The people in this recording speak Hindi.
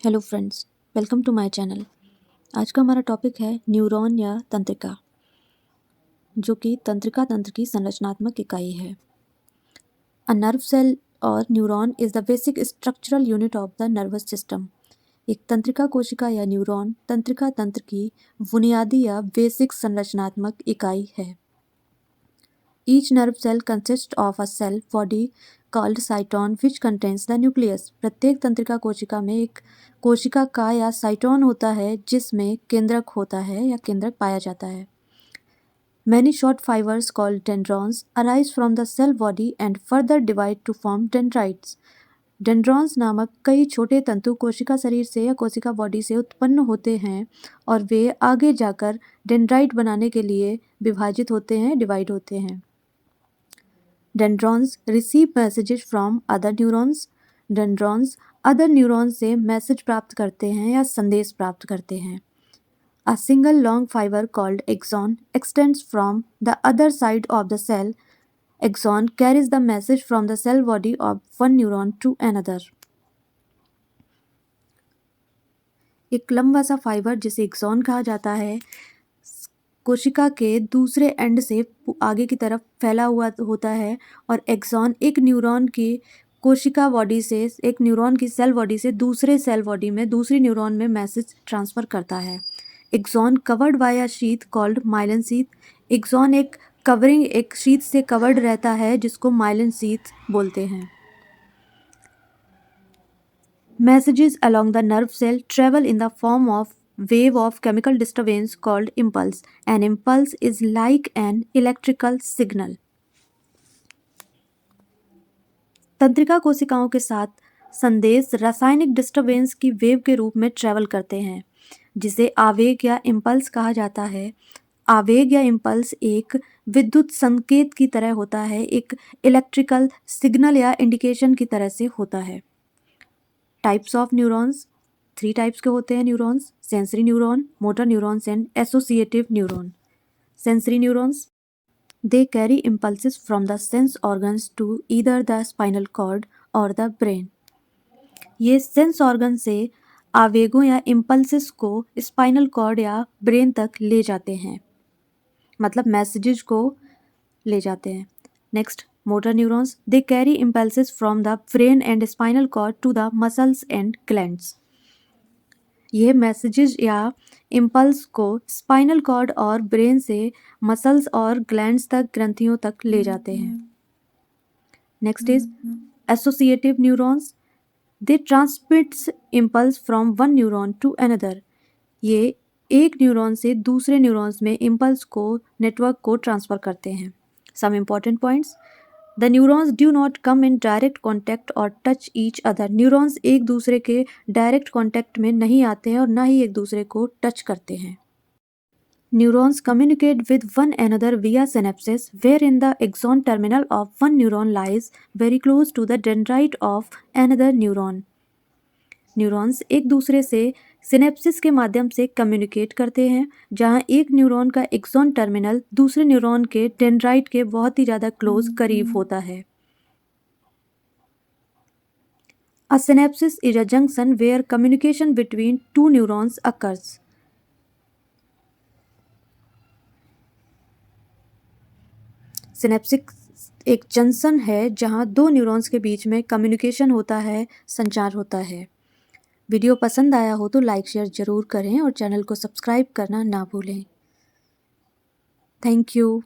Hello friends, welcome to my channel. आज का हमारा टॉपिक है न्यूरॉन या तंत्रिका, जो कि तंत्रिका तंत्र की संरचनात्मक इकाई है। अ नर्व सेल और neuron is the basic structural unit of the nervous system. एक तंत्रिका कोशिका या न्यूरॉन तंत्रिका तंत्र की बुनियादी या बेसिक संरचनात्मक इकाई है। Each nerve cell consists of a cell body called cyton which contains the nucleus। प्रत्येक तंत्रिका कोशिका में एक कोशिका का या साइटोन होता है जिसमें केंद्रक होता है या केंद्रक पाया जाता है। Many short fibers called dendrons arise from the cell body and further divide to form dendrites। Dendrons नामक कई छोटे तंतु कोशिका शरीर से या कोशिका बॉडी से उत्पन्न होते हैं और वे आगे जाकर डेंड्राइट बनाने के लिए विभाजित होते हैं, डिवाइड होते हैं। Dendrons receive messages from other neurons। Dendrons other neurons से मैसेज प्राप्त करते हैं या संदेश प्राप्त करते हैं। A single long fiber called axon extends from the other side of the cell। Axon carries the message from the cell body of one neuron to another। एक लंबा सा फाइबर जिसे एक्सॉन कहा जाता है कोशिका के दूसरे एंड से आगे की तरफ फैला हुआ होता है और एक्सॉन एक न्यूरॉन की कोशिका बॉडी से, एक न्यूरॉन की सेल बॉडी से दूसरे सेल बॉडी में, दूसरी न्यूरॉन में मैसेज ट्रांसफ़र करता है। Axon covered by a sheath called myelin sheath. Axon एक कवरिंग, एक शीथ से कवर्ड रहता है जिसको माइलिन शीथ बोलते हैं। Messages along the nerve cell travel in the form of wave of chemical disturbance called impulse। An impulse is like an electrical signal। तंत्रिका कोशिकाओं के साथ संदेश रासायनिक डिस्टरबेंस की वेव के रूप में ट्रेवल करते हैं, जिसे आवेग या इम्पल्स कहा जाता है। आवेग या इम्पल्स एक विद्युत संकेत की तरह होता है, एक इलेक्ट्रिकल सिग्नल या इंडिकेशन की तरह से होता है। टाइप्स ऑफ न्यूरॉन्स, 3 टाइप्स के होते हैं neurons: sensory neuron, motor neurons and associative neuron. Sensory neurons, they carry impulses from the sense organs to either the spinal cord और द ब्रेन। ये सेंस ऑर्गन से आवेगों या इम्पल्सेस को स्पाइनल कॉर्ड या ब्रेन तक ले जाते हैं, मतलब मैसेजेस को ले जाते हैं। Next, motor neurons, they carry impulses from the brain and spinal cord to the muscles and glands। ये मैसेजेस या इम्पल्स को स्पाइनल कॉर्ड और ब्रेन से मसल्स और ग्लैंड्स तक, ग्रंथियों तक ले जाते हैं। Next is associative neurons, they transmits impulse from one neuron to another. ये एक न्यूरॉन से दूसरे न्यूरॉन्स में इम्पल्स को, नेटवर्क को ट्रांसफ़र करते हैं। Some important points: the neurons do not come in direct contact और टच ईच अदर। न्यूरॉन्स एक दूसरे के डायरेक्ट कॉन्टैक्ट में नहीं आते हैं और ना ही एक दूसरे को टच करते हैं। Neurons communicate with one another via synapses, where in the axon terminal of one neuron lies very close to the dendrite of another neuron. Neurons एक दूसरे से सिनेप्सिस के माध्यम से कम्युनिकेट करते हैं, जहां एक न्यूरॉन का एक्सॉन टर्मिनल दूसरे न्यूरॉन के डेंड्राइट के बहुत ही ज़्यादा क्लोज, करीब होता है। A synapse is a junction where communication between two neurons occurs। सिनेप्सिक एक जंक्शन है जहां दो न्यूरॉन्स के बीच में कम्युनिकेशन होता है, संचार होता है। वीडियो पसंद आया हो तो लाइक शेयर ज़रूर करें और चैनल को सब्सक्राइब करना ना भूलें। Thank you.